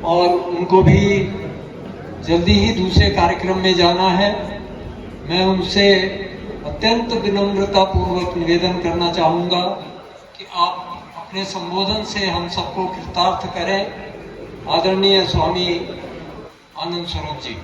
और उनको भी जल्दी ही दूसरे कार्यक्रम में जाना है। मैं उनसे अत्यंत विनम्रता पूर्वक निवेदन करना चाहूँगा कि आप अपने संबोधन से हम सबको कृतार्थ करें। आदरणीय स्वामी आनंद स्वरूप जी।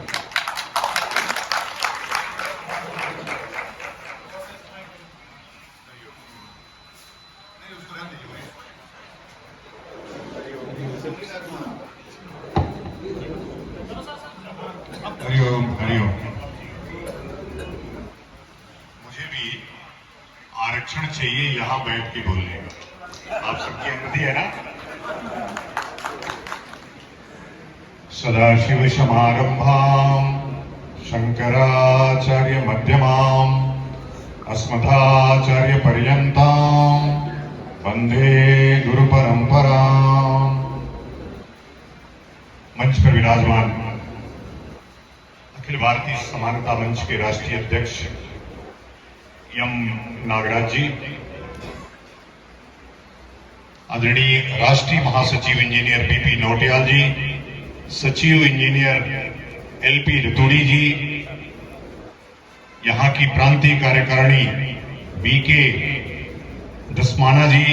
हरिओम हरिओम। मुझे भी आरक्षण चाहिए यहाँ बैठ के बोलने का। आप सबकी अनुमति है ना? सदाशिव समारंभाम शंकराचार्य मध्यमाम अस्मदाचार्य पर्यंताम वंदे गुरु परंपराम। मंच पर विराजमान अखिल भारतीय समानता मंच के राष्ट्रीय अध्यक्ष एम नागराज जी, आदरणीय राष्ट्रीय महासचिव इंजीनियर पीपी नौटियाल जी, सचिव इंजीनियर एलपी रतूड़ी जी, यहाँ की प्रांतीय कार्यकारिणी बीके दसमाना जी,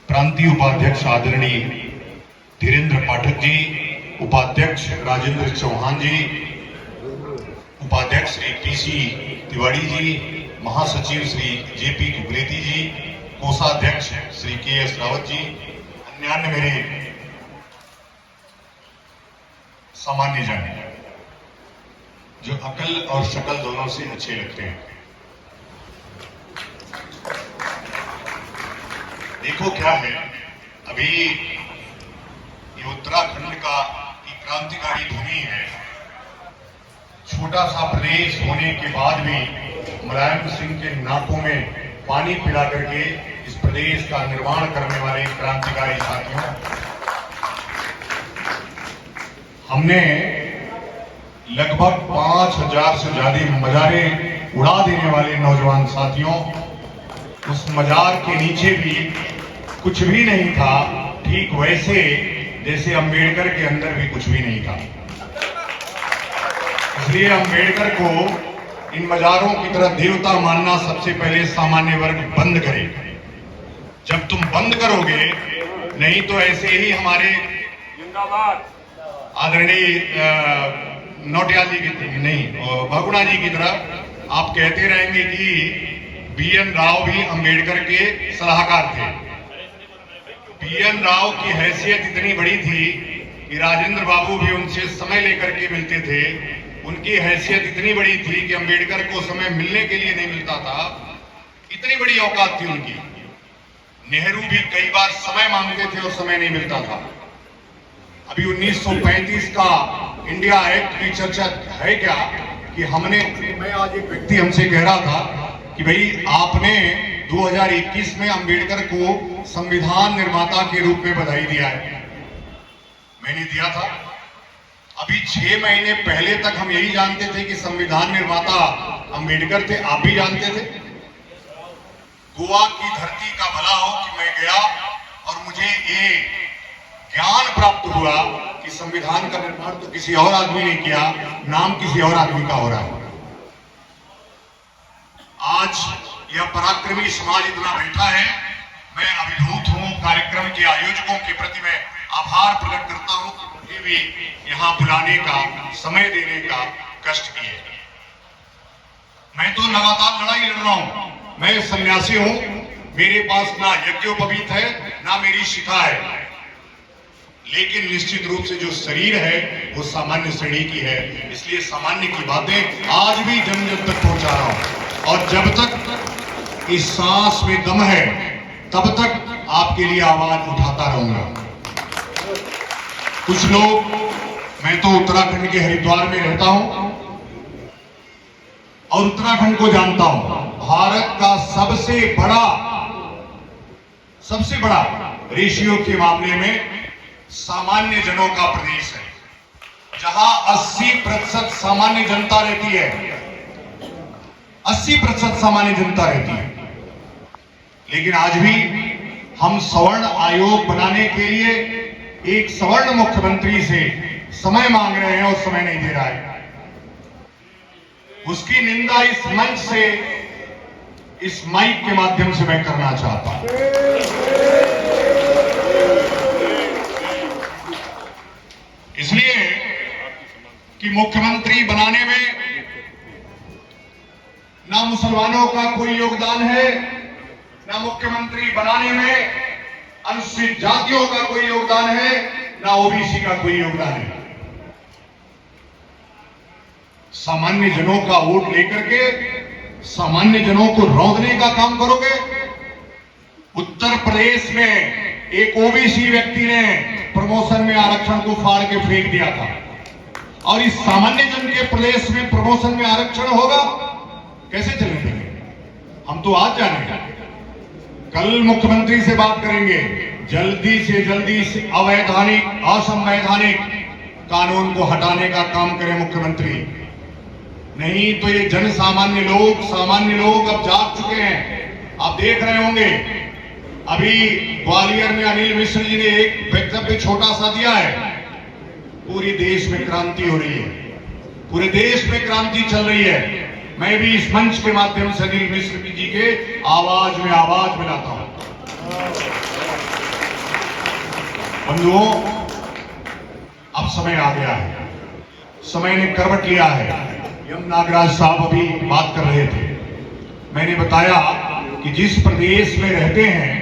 प्रांतीय उपाध्यक्ष आदरणीय धीरेन्द्र पाठक जी, उपाध्यक्ष राजेंद्र चौहान जी, उपाध्यक्ष श्री पीसी तिवारी जी, महासचिव श्री जेपी कुबरेती जी, कोषाध्यक्ष श्री केएस रावत जी, अन्य मेरे सामान्य जन जो अकल और शकल दोनों से अच्छे लगते हैं। देखो क्या है, अभी ये उत्तराखंड का क्रांतिकारी भूमि है। छोटा सा प्रदेश होने के बाद भी मुलायम सिंह के नाकों में पानी पिला करके इस प्रदेश का निर्माण करने वाले क्रांतिकारी साथियों, हमने लगभग 5000 से ज्यादा मजारे उड़ा देने वाले नौजवान साथियों, उस मजार के नीचे भी कुछ भी नहीं था, ठीक वैसे जैसे अंबेडकर के अंदर भी कुछ भी नहीं था। इसलिए अंबेडकर को इन मजारों की तरह देवता मानना सबसे पहले सामान्य वर्ग बंद करे। जब तुम बंद करोगे, नहीं तो ऐसे ही हमारे जिंदाबाद आदरणीय नौटियाल जी की नहीं भगुणा जी की तरह आप कहते रहेंगे कि बीएन राव भी अंबेडकर के सलाहकार थे। बीएन राव की हैसियत इतनी बड़ी थी कि राजेंद्र बाबू भी उनसे समय लेकर के मिलते थे। उनकी हैसियत इतनी बड़ी थी कि अंबेडकर को समय मिलने के लिए नहीं मिलता था, इतनी बड़ी औकात थी उनकी। नेहरू भी कई बार समय मांगते थे और समय नहीं मिलता था। अभी 1935 का इंडिया एक्ट की चर्चा है क्या कि मैं आज एक व्यक्ति हमसे कह रहा था कि भाई आपने 2021 में अंबेडकर को संविधान निर्माता के रूप में बधाई दिया है। मैंने दिया था। अभी 6 महीने पहले तक हम यही जानते थे कि संविधान निर्माता अंबेडकर थे। आप भी जानते थे। गोवा की धरती का भला हो कि मैं गया और मुझे ये ज्ञान प्राप्त हुआ कि संविधान का निर्माण तो किसी और आदमी ने किया, नाम किसी और आदमी का हो रहा है। आज यह पराक्रमी समाज इतना बैठा है। मैं अभिभूत हूं। कार्यक्रम के आयोजकों के प्रति मैं आभार प्रकट करता हूं कि मुझे भी यहां बुलाने का, समय देने का कष्ट किए। मैं तो लगातार लड़ाई लड़ रहा हूं। मैं सन्यासी हूं। मेरे पास ना यज्ञोपवीत है, ना मेरी शिखा है, लेकिन निश्चित रूप से जो शरीर है वो सामान्य श्रेणी की है। इसलिए सामान्य की बातें आज भी जन जन तक पहुंचा रहा हूं। और जब तक इस सांस में दम है, तब तक आपके लिए आवाज उठाता रहूंगा। कुछ लोग, मैं तो उत्तराखंड के हरिद्वार में रहता हूं और उत्तराखंड को जानता हूं। भारत का सबसे बड़ा रेशियो के मामले में सामान्य जनों का प्रदेश है, जहां 80% सामान्य जनता रहती है। 80% सामान्य जनता रहती है। लेकिन आज भी हम सवर्ण आयोग बनाने के लिए एक सवर्ण मुख्यमंत्री से समय मांग रहे हैं और समय नहीं दे रहा है। उसकी निंदा इस मंच से, इस माइक के माध्यम से मैं करना चाहता हूं। इसलिए कि मुख्यमंत्री बनाने में ना मुसलमानों का कोई योगदान है, ना मुख्यमंत्री बनाने में अनुसूचित जातियों का कोई योगदान है, ना ओबीसी का कोई योगदान है। सामान्य जनों का वोट लेकर के सामान्य जनों को रौंदने का काम करोगे। उत्तर प्रदेश में एक ओबीसी व्यक्ति ने प्रमोशन में आरक्षण को फाड़ के फेंक दिया था, और इस सामान्य जन के प्रदेश में प्रमोशन में आरक्षण होगा? कैसे चलने देंगे? हम तो आज जानेंगे, कल मुख्यमंत्री से बात करेंगे, जल्दी से जल्दी इस अवैधानिक, असंवैधानिक कानून को हटाने का काम करें मुख्यमंत्री। नहीं तो ये जन सामान्य लोग अब जाग चुके हैं। आप देख रहे होंगे, अभी ग्वालियर में अनिल मिश्र जी ने एक वक्तव्य छोटा सा दिया है। पूरे देश में क्रांति हो रही है, पूरे देश में क्रांति चल रही है। मैं भी इस मंच के माध्यम से अनिल मिश्र जी के आवाज में आवाज मिलाता हूं। बंधुओं, अब समय आ गया है, समय ने करवट लिया है। यम नागराज साहब अभी बात कर रहे थे। मैंने बताया कि जिस प्रदेश में रहते हैं,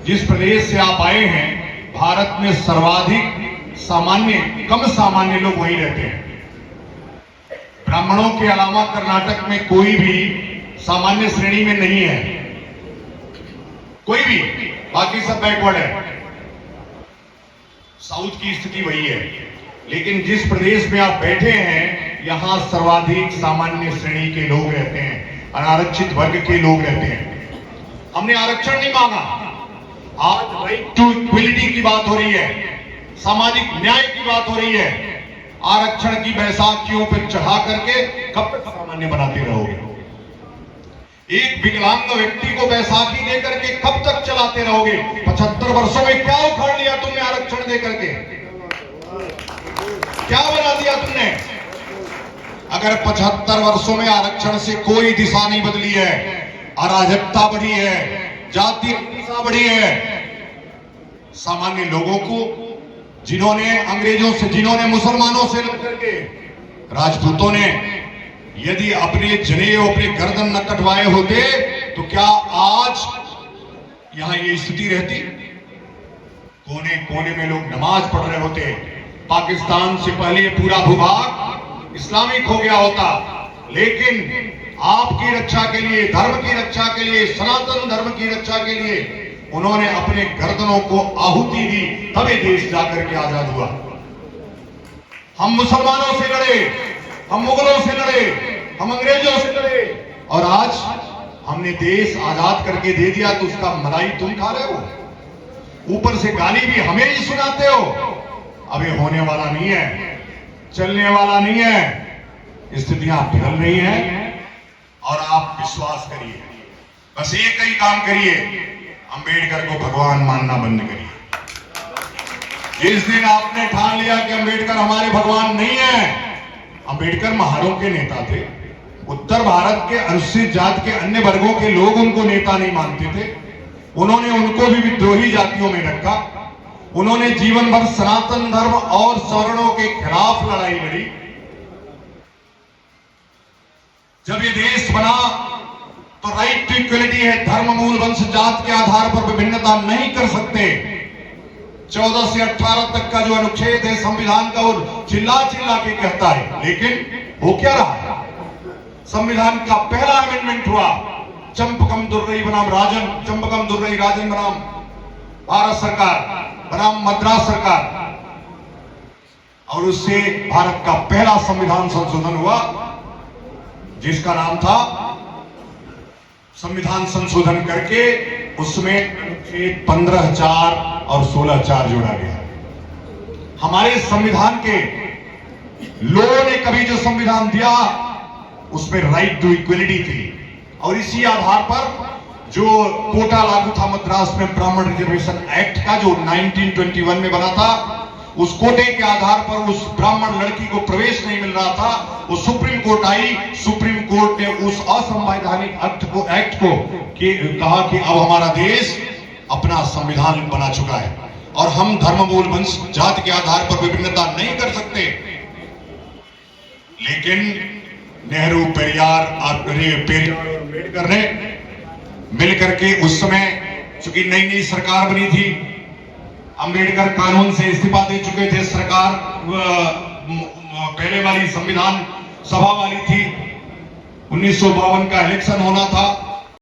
जिस प्रदेश से आप आए हैं, भारत में सर्वाधिक कम सामान्य लोग वहीं रहते हैं। ब्राह्मणों के अलावा कर्नाटक में कोई भी सामान्य श्रेणी में नहीं है, कोई भी, बाकी सब बैकवर्ड है। साउथ की स्थिति वही है। लेकिन जिस प्रदेश में आप बैठे हैं, यहां सर्वाधिक सामान्य श्रेणी के लोग रहते हैं, अनारक्षित वर्ग के लोग रहते हैं। हमने आरक्षण नहीं मांगा, आज राइट टू इक्वलिटी की बात हो रही है, सामाजिक न्याय की बात हो रही है। आरक्षण की बैसाखियों पर चढ़ा करके कब तक सामान्य बनाते रहोगे? एक विकलांग व्यक्ति को बैसाखी दे करके कब तक चलाते रहोगे? 75 वर्षों में क्या उखाड़ लिया तुमने आरक्षण दे करके? क्या बना दिया तुमने? अगर 75 वर्षों में आरक्षण से कोई दिशा नहीं बदली है, अराजकता बढ़ी है, जातीय हिंसा बढ़ी है। सामान्य लोगों को, जिन्होंने अंग्रेजों से, जिन्होंने मुसलमानों से लड़ करके, राजपूतों ने यदि अपने जनेऊ, अपने गर्दन न कटवाए होते तो क्या आज यहां ये स्थिति रहती? कोने कोने में लोग नमाज पढ़ रहे होते। पाकिस्तान से पहले पूरा भूभाग इस्लामिक हो गया होता, लेकिन आपकी रक्षा के लिए, धर्म की रक्षा के लिए, सनातन धर्म की रक्षा के लिए उन्होंने अपने गर्दनों को आहुति दी, तभी देश जाकर के आजाद हुआ। हम मुसलमानों से लड़े, हम मुगलों से लड़े, हम अंग्रेजों से लड़े, और आज हमने देश आजाद करके दे दिया तो उसका मलाई तुम खा रहे हो, ऊपर से गाली भी हमें ही सुनाते हो। अब ये होने वाला नहीं है, चलने वाला नहीं है। स्थितियां बदल रही हैं और आप विश्वास करिए, बस एक ही काम करिए, अंबेडकर को भगवान मानना बंद करिए। जिस दिन आपने ठान लिया कि अंबेडकर हमारे भगवान नहीं है, अंबेडकर महारों के नेता थे। उत्तर भारत के अनुसूचित जाति के अन्य वर्गों के लोग उनको नेता नहीं मानते थे। उन्होंने उनको भी विद्रोही जातियों में रखा। उन्होंने जीवन भर सनातन धर्म और सवर्णों के खिलाफ लड़ाई लड़ी। जब ये देश बना तो राइट टू इक्वलिटी है, धर्म, मूल, वंश, जात के आधार पर विभिन्नता नहीं कर सकते। 14 से 18 तक का जो अनुच्छेद है संविधान का, वो चिल्ला चिल्ला के कहता है, लेकिन हो क्या रहा है? संविधान का पहला अमेंडमेंट हुआ, चंपकम दुर्रई बनाम राजन, चंपकम दुर्रई राजन बनाम भारत सरकार, बनाम मद्रास सरकार, और उससे भारत का पहला संविधान संशोधन हुआ, जिसका नाम था संविधान संशोधन करके उसमें 15,4 और 16,4 जोड़ा गया। हमारे संविधान के लोगों ने कभी जो संविधान दिया उसमें राइट टू इक्वलिटी थी, और इसी आधार पर जो कोटा लागू था मद्रास में ब्राह्मण रिजर्वेशन एक्ट का जो 1921 में बना था, उस कोटे के आधार पर उस ब्राह्मण लड़की को प्रवेश नहीं मिल रहा था। वो सुप्रीम कोर्ट आई, सुप्रीम कोर्ट ने उस असंवैधानिक एक्ट को कहा कि अब हमारा देश अपना संविधान बना चुका है और हम धर्म मूल वंश जाति के आधार पर विभिन्नता नहीं कर सकते। लेकिन नेहरू, पेरियार और अम्बेडकर ने मिलकर के उस समय, चूंकि नई नई सरकार बनी थी, अम्बेडकर कानून से इस्तीफा दे चुके थे, सरकार पहले वाली संविधान सभा वाली थी, 1952 का इलेक्शन होना था।